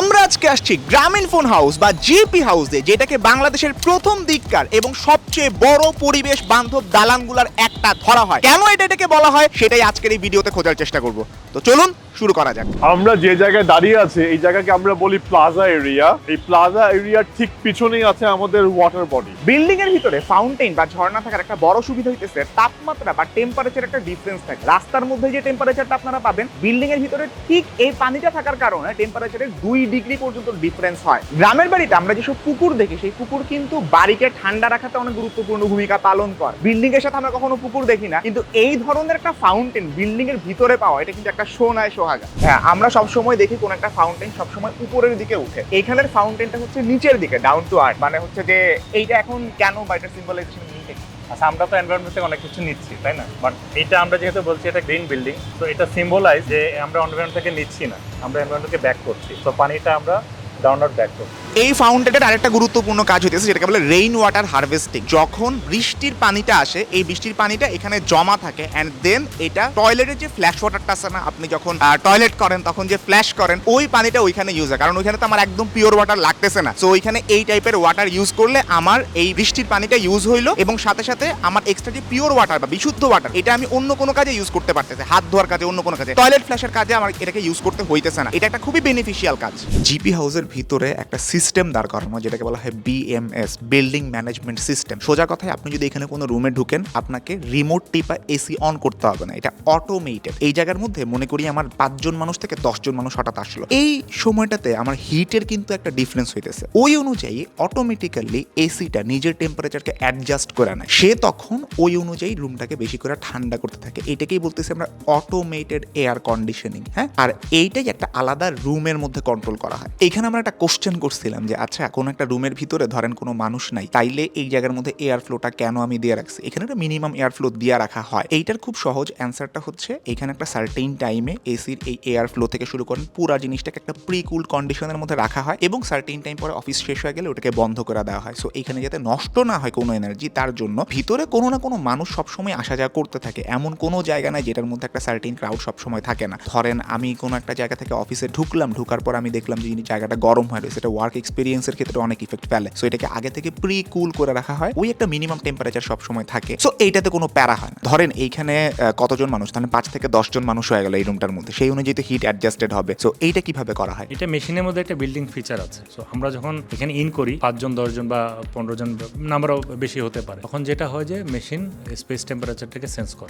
আমরা আজকে আসছি গ্রামীণফোন হাউস বা জিপি হাউসে, যেটাকে বাংলাদেশের প্রথম দিককার এবং সবচেয়ে বড় পরিবেশ বান্ধব দালানগুলোর একটা ধরা হয়। কেন এটাকে বলা হয় সেটাই আজকের এই ভিডিওতে খোঁজার চেষ্টা করব। তো চলুন শুরু করা যাক। আমরা যে জায়গায় দাঁড়িয়ে আছে এই জায়গাকে আমরা বলি প্লাজা এরিয়া। এই প্লাজা এরিয়ার ঠিক পিছনেই আছে আমাদের ওয়াটার বডি। বিল্ডিং এর ভিতরে ফাউন্টেন বা ঝর্ণা থাকার একটা বড় সুবিধা হইতেছে তাপমাত্রা বা টেম্পারেচার একটা ডিফারেন্স থাকে। রাস্তার মধ্যে যে টেম্পারেচারটা আপনারা পাবেন, বিল্ডিং এর ভিতরে ঠিক এই পানিটা থাকার কারণে টেম্পারেচারের 2 ডিগ্রি পর্যন্ত ডিফারেন্স হয়। গ্রামের বাড়িতে আমরা যেসব পুকুর দেখি, সেই পুকুর কিন্তু বাড়িকে ঠান্ডা রাখাতে অনেক গুরুত্বপূর্ণ ভূমিকা পালন করে। বিল্ডিং এর সাথে আমরা কখনো পুকুর দেখি না, কিন্তু এই ধরনের একটা ফাউন্টেন বিল্ডিং এর ভিতরে পাওয়া, এটা কিন্তু একটা সোনায় সোহাগা। হ্যাঁ, আমরা সবসময় দেখি কোন একটা ফাউন্টেন সবসময় উপরের দিকে উঠে, এইখানের ফাউন্টেনটা হচ্ছে নিচের দিকে, ডাউন টু আর্থ। মানে হচ্ছে যে এইটা এখন কেন বা এটা সিম্বলাইজেশন নিতে। আচ্ছা, আমরা তো এনভায়রনমেন্ট থেকে অনেক কিছু নিচ্ছি, তাই না? বাট এটা আমরা যেহেতু বলছি এটা গ্রিন বিল্ডিং, তো এটা সিম্বলাইজ যে আমরা এনভায়রনমেন্ট থেকে নিচ্ছি না, আমরা এনভায়রনমেন্টকে ব্যাক করছি। তো পানিটা আমরা ডাউনওয়ার্ড ব্যাক করছি। এই ফাউন্টেনের আরেকটা গুরুত্বপূর্ণ কাজ হইতেছে যেটাকে বলে রেইন ওয়াটার হারভেস্টিং। যখন বৃষ্টির পানিটা আসে, এই বৃষ্টির পানিটা এখানে জমা থাকে অ্যান্ড দেন এটা টয়লেটের যে ফ্ল্যাশ ওয়াটারটা আছে না, আপনি যখন টয়লেট করেন তখন যে ফ্ল্যাশ করেন, ওই পানিটা ওইখানে ইউজ হয়। কারণ ওইখানে তো আমার একদম পিওর ওয়াটার লাগতেছে না। সো ওইখানে এই টাইপের ওয়াটার ইউজ করলে আমার এই বৃষ্টির পানিটা ইউজ হইলো এবং সাথে সাথে আমার এক্সট্রা যে পিওর ওয়াটার বা বিশুদ্ধ ওয়াটার, এটা আমি অন্য কোনো কাজে ইউজ করতে পারতেছে, হাত ধোয়ার কাজে, অন্য কোনো কাজে, টয়লেট ফ্ল্যাশের কাজে আমার এটাকে ইউজ করতে হইতেছে না। এটা একটা খুবই বেনিফিশিয়াল কাজ। জিপি হাউসের ভিতরে একটা সিস্টেম দাঁড় করানো যেটাকে বলা হয় বিএমএস, বিল্ডিং ম্যানেজমেন্ট সিস্টেম। সোজা কথায় আপনি যদি এখানে কোনো রুমে ঢুকেন, আপনাকে রিমোট টিপা এসি অন করতে হবে না, এটা অটোমেটেড। এই জায়গার মধ্যে মনে করি আমার 5 জন মানুষ থেকে 10 জন মানুষ হঠাৎ আসলো, এই সময়টাতে আমার হিটের কিন্তু একটা ডিফারেন্স হইতেছে। ওই অনুযায়ী অটোমেটিক্যালি এসিটা নিজের টেম্পারেচারকে অ্যাডজাস্ট করে নেয়, সে তখন ওই অনুযায়ী রুমটাকে বেশি করে ঠান্ডা করতে থাকে। এটাকেই বলতেছি আমরা অটোমেটেড এয়ার কন্ডিশনিং। হ্যাঁ, আর এইটাই একটা আলাদা রুমের মধ্যে কন্ট্রোল করা হয়। এখানে আমরা একটা কোশ্চেন করছিলাম যে আচ্ছা, কোনো একটা রুমের ভিতরে ধরেন কোনো মানুষ নাই, তাইলে এই জায়গার মধ্যে এয়ার ফ্লোটা কেন আমি দিয়ে রাখছি? এখানে একটা মিনিমাম এয়ার ফ্লো দিয়ে রাখা হয়। এইটার খুব সহজ অ্যান্সারটা হচ্ছে এখানে একটা সার্টেইন টাইমে এসির এই এয়ার ফ্লো থেকে শুরু করেন পুরা জিনিসটাকে একটা প্রি কুল কন্ডিশনের মধ্যে রাখা হয় এবং সার্টেইন টাইম পরে অফিস শেষ হয়ে গেলে ওটাকে বন্ধ করে দেওয়া হয়। সো এখানে যাতে নষ্ট না হয় কোনো এনার্জি, তার জন্য ভিতরে কোনো না কোনো মানুষ সবসময় আসা যাওয়া করতে থাকে। এমন কোনো জায়গা নাই যেটার মধ্যে একটা সার্টেইন ক্রাউড সবসময় থাকে না। ধরেন আমি কোনো একটা জায়গা থেকে অফিসে ঢুকলাম, ঢুকার পর আমি দেখলাম যে জায়গাটা গরম হয়, সেটা ওয়ার্ক এক্সপিরিয়েন্সের ক্ষেত্রে অনেক ইফেক্ট ফেলে। সো এটাকে আগে থেকে প্রি কুল করে রাখা হয়, ওই একটা মিনিমাম টেম্পারেচার সবসময় থাকে। সো এইটাতে কোনো প্যারা হয় না। ধরেন এইখানে কতজন মানুষ, তাহলে 5 থেকে 10 জন মানুষ হয়ে গেল এই রুমটার মধ্যে, সেই অনুযায়ী তো হিট অ্যাডজাস্টেড হবে। সো এইটা কিভাবে করা হয়? এটা মেশিনের মধ্যে একটা বিল্ডিং ফিচার আছে। সো আমরা যখন এখানে ইন করি 5 জন 10 জন বা 15 জন, নাম্বারও বেশি হতে পারে, তখন যেটা হয় যে মেশিন স্পেস টেম্পারেচারটাকে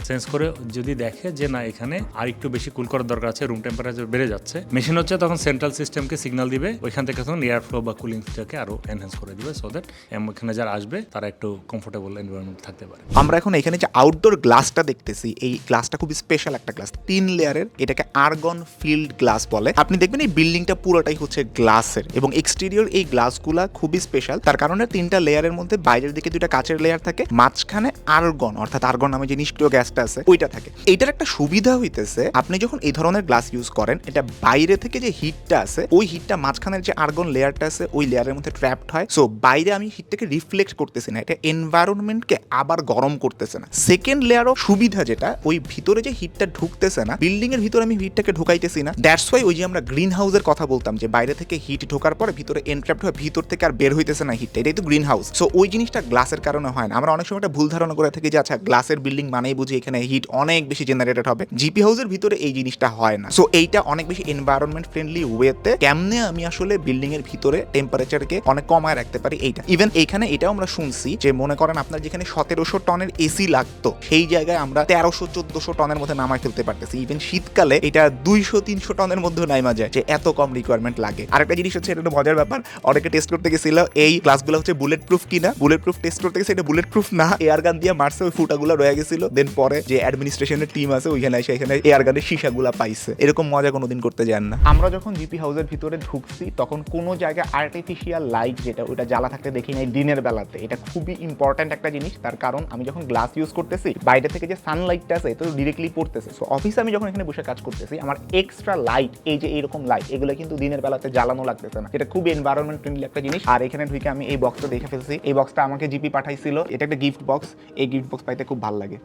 সেন্স করে যদি দেখে যে না, এখানে আর একটু বেশি কুল করার দরকার আছে, রুম টেম্পারেচার বেড়ে যাচ্ছে, মেশিন হচ্ছে তখন সেন্ট্রাল সিস্টেমকে সিগন্যাল দিবে, ওইখান থেকে তখন এয়ার ফ্লো বা কুলিংটাকে আরো এনহ্যান্স করে দিবে, সো দ্যাট এখানে যারা আসবে তারা একটু কমফোর্টেবল এনভায়রনমেন্ট থাকতে পারে। আমরা এখন এখানে যে আউটডোর গ্লাসটা দেখতেছি, এই গ্লাসটা খুব স্পেশাল একটা গ্লাস, 3 লেয়ারের। এটাকে আর্গন ফিল্ড গ্লাস বলে। আপনি দেখবেন এই বিল্ডিংটা পুরোটাই হচ্ছে গ্লাসের এবং এক্সটেরিয়র এই গ্লাসগুলা খুবই স্পেশাল। তার কারণে 3টা লেয়ারের মধ্যে বাইরের দিকে 2টা কাচের লেয়ার থাকে, মাঝখানে আর্গন অর্থাৎ আর্গন নামে যে নিষ্ক্রিয় গ্যাসটা আছে ওইটা থাকে। এইটার একটা সুবিধা হইতেছে আপনি যখন এই ধরনের গ্লাস ইউজ করেন, এটা বাইরে থেকে যে হিটটা আছে ওই হিটটা মাঝখানের যে আর্গন লেয়ারটা আছে ওই লেয়ারের মধ্যে ট্র্যাপড হয়। সো বাইরে আমি হিটটাকে রিফ্লেক্ট করতেছি না, এটা এনভায়রনমেন্টকে আবার গরম করতেছে না। সেকেন্ড লেয়ার অফ সুবিধা যেটা, ওই ভিতরে যে হিটটা ঢুকতেছে না, বিল্ডিং এর ভিতরে আমি হিটটাকে ঢুকাইতেছি না। দ্যাটস ওয়াই ওই যে আমরা গ্রিন হাউসের কথা বলতাম যে বাইরে থেকে হিট ঢোকার পরে ভিতরে এনট্র্যাপড হয়, ভিতর থেকে আর বের হইতেছে না হিটটা, এটাই তো গ্রিন হাউস। সো ওই জিনিসটা গ্লাসের কারণে হয় না। আমরা অনেক সময় একটা ভুল ধারণা করে থাকি যে আচ্ছা, গ্লাসের বিল্ডিং মানেই বুঝি এখানে হিট অনেক বেশি জেনারেটেড হবে। জিপি হাউসের ভিতরে এই জিনিসটা হয় না। সো এইটা অনেক বেশি এনভায়রনমেন্ট ফ্রেন্ডলি ওয়েতে কেমনে আমি আসলে বিল্ডিং এর ভিতরে টেম্পারেচারকে অনেক কমায় রাখতে পারি এইটা। ইভেন এইখানে এটাও আমরা শুনছি যে মনে করেন আপনার যেখানে 1700 টনের এসি লাগতো, সেই জায়গায় আমরা 1300-1400 টনের মধ্যে নামায় ফেলতে পারতেছি। ইভেন শীতকালে এটা 200-300 টনের মধ্যে নাইমা যায়, যে এত কম রিকোয়ারমেন্ট লাগে। আরেকটা জিনিস হচ্ছে, এটা মজার ব্যাপার, অনেকে টেস্ট করতে গেছিল এই গ্লাসগুলো হচ্ছে বুলেট প্রুফ কিনা। বুলেট প্রুফ টেস্ট করতে গেছে, এটা বুলেট প্রুফ না, এয়ার গান দিয়ে মারছে, ওই ফুটাগুলো রয়ে গেছিল। দেন পরে যে অ্যাডমিনিস্ট্রেশনের টিম আছে ওইখানে এসে এখানে এয়ার গানের শিশাগুলা পাইছে। এরকম মজা কোনোদিন করতে যান না। আমরা যখন জিপি হাউসের ভিতরে ঢুকছি তখন কোনো জায়গায় আর্টিফিশিয়াল লাইট যেটা ওটা জ্বালা থাকতে দেখি নাই দিনের বেলাতে। এটা খুবই ইম্পর্ট্যান্ট একটা জিনিস, তার কারণ আমি যখন গ্লাস ইউজ করতেছি বাইরে থেকে যে সানলাইটটা আছে এটা ডিরেক্টলি পড়তেছে। সো অফিসে আমি যখন এখানে বসে কাজ করতেছি, আমার এক্সট্রা লাইট, এই যে এইরকম লাইট, এগুলো কিন্তু দিনের বেলাতে জ্বালানো লাগতেছে না। এটা খুব এনভায়রনমেন্ট ফ্রেন্ডলি একটা জিনিস। আর এখানে ঢুকে আমি এই বক্সটা দেখে ফেলছি, এই বক্সটা আমাকে জিপি পাঠাইছিল, এটা একটা গিফট বক্স। এই গিফট বক্স পাইতে খুব ভালো লাগে।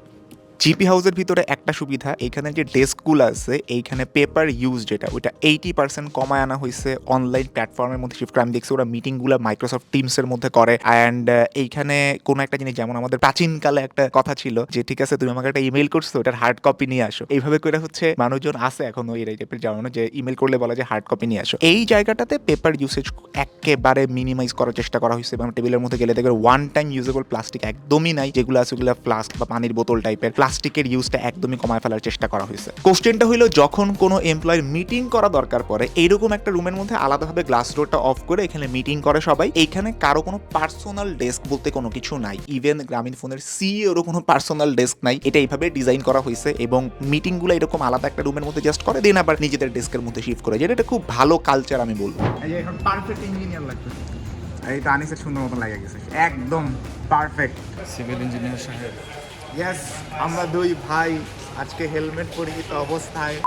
জিপি হাউসের ভিতরে একটা সুবিধা, এখানে যে ডেস্কগুলো আছে এইখানে পেপার ইউজ যেটা ওইটা 80% কমায় আনা হয়েছে অনলাইন প্ল্যাটফর্মের মধ্যে শিফট করে। আমি দেখছি ওরা মিটিংগুলো মাইক্রোসফট টিমসের মধ্যে করে। অ্যান্ড এইখানে কোনো একটা জিনিস, যেমন আমাদের প্রাচীনকালে একটা কথা ছিল যে ঠিক আছে তুমি আমাকে একটা ইমেল করছো, ওটার হার্ড কপি নিয়ে আসো, এইভাবে করে হচ্ছে মানুষজন আছে এখন ওই টাইপের জানো যে ইমেল করলে বলা যে হার্ড কপি নিয়ে আসো। এই জায়গাটাতে পেপার ইউসেজ একেবারে মিনিমাইজ করার চেষ্টা করা হয়েছে এবং টেবিলের মধ্যে গেলে দেখবে ওয়ান টাইম ইউজেবল প্লাস্টিক একদমই নাই, যেগুলো আছে ওগুলো ফ্লাস্ক বা পানির বোতল টাইপের প্লাস্টিকের ইউজটা একদমই কমায় ফেলার চেষ্টা করা হয়েছে। কোশ্চেনটা হইলো যখন কোনো এমপ্লয়ের মিটিং করা দরকার পড়ে এইরকম একটা রুমের মধ্যে আলাদাভাবে গ্লাস ডোরটা অফ করে এখানে মিটিং করে সবাই। এইখানে কারো কোনো পার্সোনাল ডেস্ক বলতে কোনো কিছু নাই, ইভেন গ্রামীণ ফোনের সিইওরও কোনো পার্সোনাল ডেস্ক নাই। এটা এইভাবে ডিজাইন করা হয়েছে এবং মিটিংগুলো এরকম আলাদা একটা রুমের মধ্যে জাস্ট করে দেন আবার নিজেদের ডেস্কের মধ্যে শিফট করে, যেটা খুব ভালো কালচার আমি বলবো। এখন পারফেক্ট ইঞ্জিনিয়ার লাগতেছে, এই তো আনিসের সুন্দর মতো লাগে গেছে, একদম পারফেক্ট সিভিল ইঞ্জিনিয়ার সাহেব। ইয়েস, আমরা দুই ভাই আজকে হেলমেট পরিহিত অবস্থায়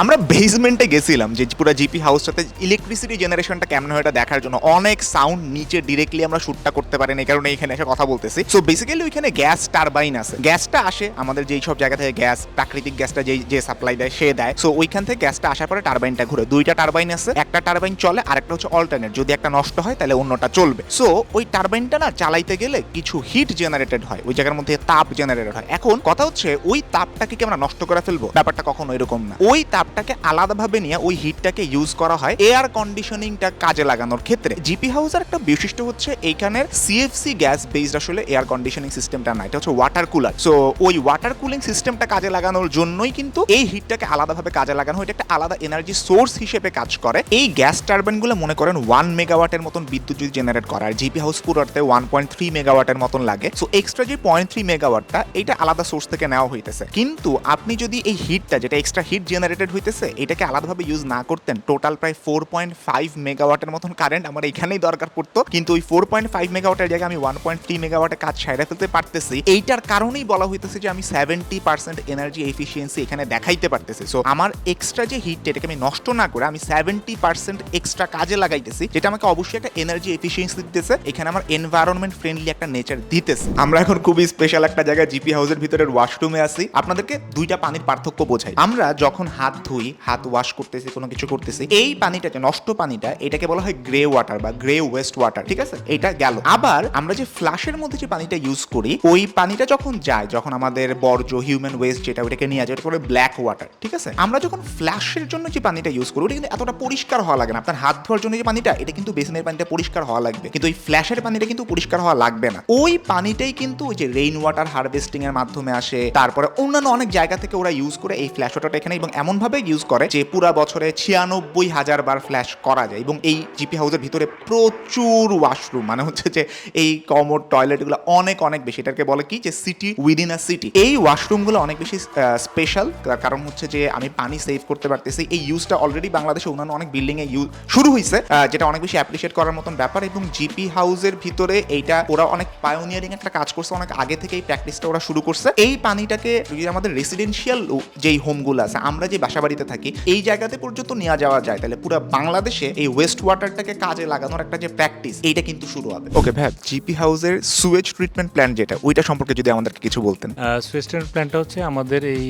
আমরা বেসমেন্টে গেছিলাম যে পুরো জিপি হাউসটাতে ইলেকট্রিসিটি জেনারেশনটা কেমন হয় এটা দেখার জন্য। অনেক সাউন্ড নিচে ডিরেক্টলি আমরা শুটটা করতে পারি না, এই কারণে এখানে এসে কথা বলতেছি। সো বেসিক্যালি ওইখানে গ্যাস টারবাইন আছে, গ্যাসটা আসে আমাদের যেই সব জায়গা থেকে গ্যাস প্রাকৃতিক গ্যাসটা যে সাপ্লাই দেয় সে দেয়। সো ওইখান থেকে গ্যাসটা আসার পরে টারবাইনটা ঘুরে, দুইটা টারবাইন আছে, একটা টারবাইন চলে আর একটা হচ্ছে অল্টারনেট, যদি একটা নষ্ট হয় তাহলে অন্যটা চলবে। সো ওই টারবাইনটা না চালাইতে গেলে কিছু হিট জেনারেটেড হয়, ওই জায়গার মধ্যে তাপ জেনারেটেড হয়। এখন কথা হচ্ছে ওই তাপটাকে কি আমরা নষ্ট করে ফেলবো? ব্যাপারটা কখনো এরকম না। ওই তাপটাকে আলাদা ভাবে নিয়ে ওই হিটটাকে ইউজ করা হয় এয়ার কন্ডিশনিংটা কাজে লাগানোর ক্ষেত্রে। জিপি হাউসের একটা বৈশিষ্ট্য হচ্ছে এইখানের সিএফসি গ্যাস বেসড আসলে এয়ার কন্ডিশনিং সিস্টেমটা না, এটা হচ্ছে ওয়াটার কুলার। সো ওই ওয়াটার কুলিং সিস্টেমটা কাজে লাগানোর জন্যই কিন্তু এই হিটটাকে আলাদাভাবে কাজে লাগানো হয়, এটা একটা আলাদা এনার্জি সোর্স হিসেবে কাজ করে। এই গ্যাস টারবাইনগুলো মনে করেন 1 মেগাওয়াটের মতন বিদ্যুৎ যদি জেনারেট করে, আর জিপি হাউস পুরোতে 1.3 মেগাওয়াটের মতন লাগে। সো এক্সট্রা যে 0.3 মেগাওয়াটটা এটা আলাদা সোর্স থেকে নেওয়া হইতেছে। কিন্তু আপনি যদি এই হিটটা যেটা এক্সট্রা হিট জেনারেটেড হইতেছে এটাকে আলাদাভাবে ইউজ না করতেন, টোটাল প্রায় 4.5 মেগাওয়াটের মতন কারেন্ট আমার এখানেই দরকার পড়তো। কিন্তু ওই 4.5 মেগাওয়াটের জায়গায় আমি 1.3 মেগাওয়াটে কাজ সাইরা ফেলতে পারতেছি। এইটার কারণেই বলা হইতেছে যে আমি 70% এনার্জি এফিসিয়েন্সি এখানে দেখাইতে পারতেছি। সো আমার এক্সট্রা যে হিট এটাকে আমি নষ্ট না করে আমি 70% এক্সট্রা কাজে লাগাইতেছি, যেটা আমাকে অবশ্যই একটা এনার্জি এফিসিয়েন্সি দিতেছে, এখানে আমার এনভায়রনমেন্ট ফ্রেন্ডলি একটা নেচার দিতেছে। আমরা এখন খুবই স্পেশাল একটা জায়গায় জিপি হাউসের ভিতরের ওয়াশরুমে আছি। আপনাদেরকে দুইটা পানির পার্থক্য বোঝাই। আমরা যখন হাত ধুই, হাত ওয়াশ করতেছি, কোনো কিছু করতেছি, এই পানিটা যে নষ্ট পানিটা এটাকে বলা হয় গ্রে ওয়াটার বা গ্রে ওয়েস্ট ওয়াটার, ঠিক আছে? এটা গেল। আবার আমরা যে ফ্লাশের মধ্যে যে পানিটা ইউজ করি ওই পানিটা যখন যায়, যখন আমাদের বর্জ্য হিউম্যান ওয়েস্ট যেটা ওটাকে নিয়ে যায়, ওটা করে ব্ল্যাক ওয়াটার, ঠিক আছে? আমরা যখন ফ্ল্যাশের জন্য যে পানিটা ইউজ করি ওটা কিন্তু এতটা পরিষ্কার হওয়া লাগে না। আপনার হাত ধোয়ার জন্য যে পানিটা এটা কিন্তু বেসিনের পানিটা পরিষ্কার হওয়া লাগবে, কিন্তু ওই ফ্ল্যাশের পানিটা কিন্তু পরিষ্কার হওয়া লাগবে না। ওই পানিটাই কিন্তু ওই যে রেইন ওয়াটার হারভেস্টিং এর মাধ্যমে আসে, তারপরে অন্যান্য অনেক জায়গা থেকে ওরা ইউজ করে এই ফ্ল্যাশ ওয়াটারটা এখানে, এবং এমন ভাবে ইউজ করে যে পুরা বছরে 96,000 বার ফ্ল্যাশ করা যায়। এবং এই জিপি হাউসের ভিতরে প্রচুর ওয়াশরুম, মানে হচ্ছে যে এই কমোড টয়লেটগুলো অনেক অনেক বেশি, এটাকে বলে কি যে সিটি উইদিন আ সিটি। এই ওয়াশরুমগুলো অনেক বেশি স্পেশাল, কারণ হচ্ছে যে আমি পানি সেভ করতে পারতেছি। এই ইউজটা অলরেডি বাংলাদেশে অন্যান্য অনেক বিল্ডিং এ ইউজ শুরু হয়েছে, যেটা অনেক বেশি অ্যাপ্রিশিয়েট করার মতন ব্যাপার। এবং জিপি হাউসের ভিতরে এইটা ওরা অনেক পায়োনিয়ারিং একটা কাজ করছে, অনেক আগে থেকে এই প্র্যাকটিসটা ওরা শুরু করছে। এই পানিটাকে যদি আমাদের রেসিডেন্সিয়াল যেই হোমগুলো আছে, আমরা যে বাসা বাড়িতে থাকি, এই জায়গাতে পর্যন্ত নিয়ে যাওয়া যায়, তাহলে পুরো বাংলাদেশে এই ওয়েস্ট ওয়াটারটাকে কাজে লাগানোর একটা যে প্র্যাকটিস এইটা কিন্তু শুরু হবে। ওকে ভাই, জিপি হাউসের সুয়েজ ট্রিটমেন্ট প্ল্যান্ট যেটা ওইটা সম্পর্কে যদি আমাদেরকে কিছু বলতেন। সুয়েজ ট্রিটমেন্ট প্ল্যান্টটা হচ্ছে আমাদের এই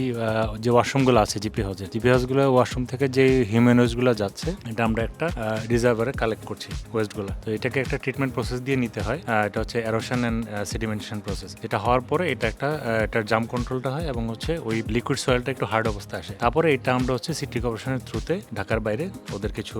যে ওয়াশরুমগুলো আছে জিপি হাউসগুলো, ওয়াশরুম থেকে যে হিউম্যান ওয়েস্টগুলো যাচ্ছে এটা আমরা একটা রিজার্ভারে কালেক্ট করছি ওয়েস্টগুলো। তো এটাকে একটা ট্রিটমেন্ট প্রসেস দিয়ে নিতে হয়, এটা হচ্ছে এরোশন অ্যান্ড সেডিমেন্টেশন প্রসেস। এটা হওয়ার পরে এটা এটার জাম কন্ট্রোলটা হয় এবং হচ্ছে ওই লিকুইড সয়েলটা একটু হার্ড অবস্থায় আসে। তারপরে এটা আমরা হচ্ছে সিটি কর্পোরেশনের থ্রুতে ঢাকার বাইরে ওদের কিছু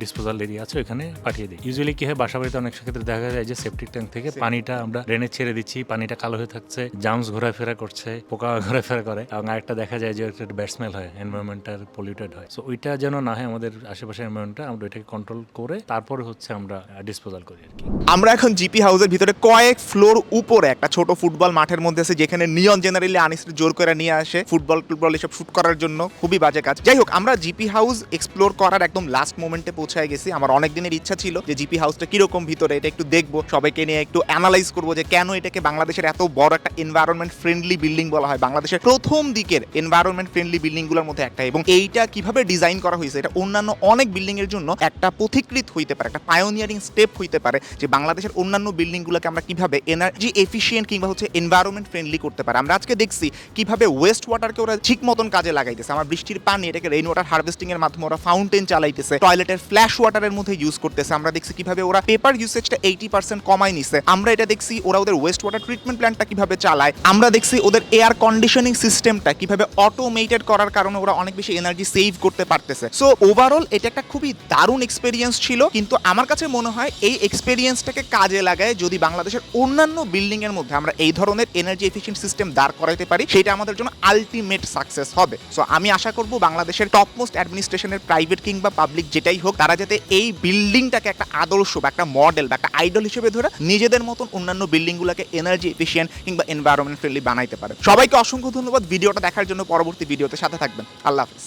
ডিসপোজাল এরিয়া আছে ওইখানে পাঠিয়ে দিই। ইউজুয়ালি কি হয়, বাসা বাড়িতে অনেক ক্ষেত্রে দেখা যায় যে সেপটিক ট্যাঙ্ক থেকে পানিটা আমরা ড্রেনে ছেড়ে দিচ্ছি, পানিটা কালো হয়ে থাকছে, জামস ঘোরাফেরা করছে, পোকা ঘোরাফেরা করে, এবং আরেকটা দেখা যায় যে একটা ব্যাড স্মেল হয়, এনভায়রনমেন্টটা পলিউটেড হয়। সো ওইটা যেন না হয় আমাদের আশেপাশের এনভায়রনমেন্টটা, আমরা ওইটাকে কন্ট্রোল করে তারপরে হচ্ছে আমরা ডিসপোজাল করি আর কি। আমরা এখন জিপি হাউসের ভিতরে কয়েক ফ্লোর উপরে একটা ছোট ফুটবল মাঠের মধ্যে আছে, যেখানে নিয়ন জেনারেলি আনিস জোর করে নিয়ে আসে ফুটবল এসব শুট করার জন্য। খুবই বাজে কাজ। যাই হোক, আমরা জিপি হাউস এক্সপ্লোর করার একদম লাস্ট মোমেন্টে পৌঁছায় গেছি। আমার অনেক দিনের ইচ্ছা ছিল যে জিপি হাউসটা কিরকম ভিতরে, এটা একটু দেখবো, সবাইকে নিয়ে একটু অ্যানালাইজ করবো যে কেন এটাকে বাংলাদেশের এত বড় একটা এনভায়রনমেন্ট ফ্রেন্ডলি বিল্ডিং বলা হয়, বাংলাদেশের প্রথম দিকের এনভায়রনমেন্ট ফ্রেন্ডলি বিল্ডিংগুলোর মধ্যে একটা, এবং এইটা কিভাবে ডিজাইন করা হয়েছে এটা অন্যান্য অনেক বিল্ডিং এর জন্য একটা পথিকৃত হইতে পারে, একটা পায়োনিয়ারিং স্টেপ হইতে পারে যে বাংলাদেশের অন্যান্য বিল্ডিংগুলোকে আমরা কিভাবে এনার্জি এফিশিয়েন্ট কিংবা হচ্ছে এনভায়রনমেন্ট ফ্রেন্ডলি করতে পারে। আমরা আজকে দেখছি কিভাবে ওয়েস্ট ওয়াটারকে ওরা ঠিক মতন কাজে লাগাইতেছে। আমার বৃষ্টির পানি এটাকে রেইন ওয়াটার হারভেস্টিং এর মাধ্যমে ওরা ফাউন্টেন চালাইতেছে, টয়লেটের ফ্ল্যাশ ওয়াটারের মধ্যে ইউজ করতেছে। আমরা দেখছি কিভাবে ওরা পেপার ইউসেজটা 80% কমায় নিছে। আমরা এটা দেখছি ওরা ওদের ওয়েস্ট ওয়াটার ট্রিটমেন্ট প্ল্যান্টটা কিভাবে চালায়। আমরা দেখছি ওদের এয়ার কন্ডিশনিং সিস্টেমটা কিভাবে অটোমেটেড করার কারণে ওরা অনেক বেশি এনার্জি সেভ করতে পারতেছে। সো ওভারঅল এটা একটা খুবই দারুণ এক্সপেরিয়েন্স ছিল, কিন্তু আমার কাছে মনে হয় এই এক্সপেরিয়েন্সটাকে কাজে লাগায় যদি বাংলাদেশের অন্যান্য বিল্ডিং এর মধ্যে আমরা এই ধরনের এনার্জি এফিশিয়েন্ট সিস্টেম দাঁড় করাইতে পারি, সেটা আমাদের জন্য আলটিমেট সাকসেস হবে। সো আমি আশা করব বাংলাদেশের টপ মোস্ট অ্যাডমিনিস্ট্রেশনের প্রাইভেট কিংবা পাবলিক যেটাই হোক, তারা যাতে এই বিল্ডিংটাকে একটা আদর্শ বা একটা মডেল বা একটা আইডল হিসেবে ধরে নিজেদের মতন অন্যান্য বিল্ডিংগুলোকে এনার্জি এফিশিয়েন্ট কিংবা এনভায়রনমেন্ট ফ্রেন্ডলি বানাইতে পারে। সবাইকে অসংখ্য ধন্যবাদ ভিডিওটা দেখার জন্য। পরবর্তী ভিডিওতে সাথে থাকবেন। আল্লাহ হাফিজ।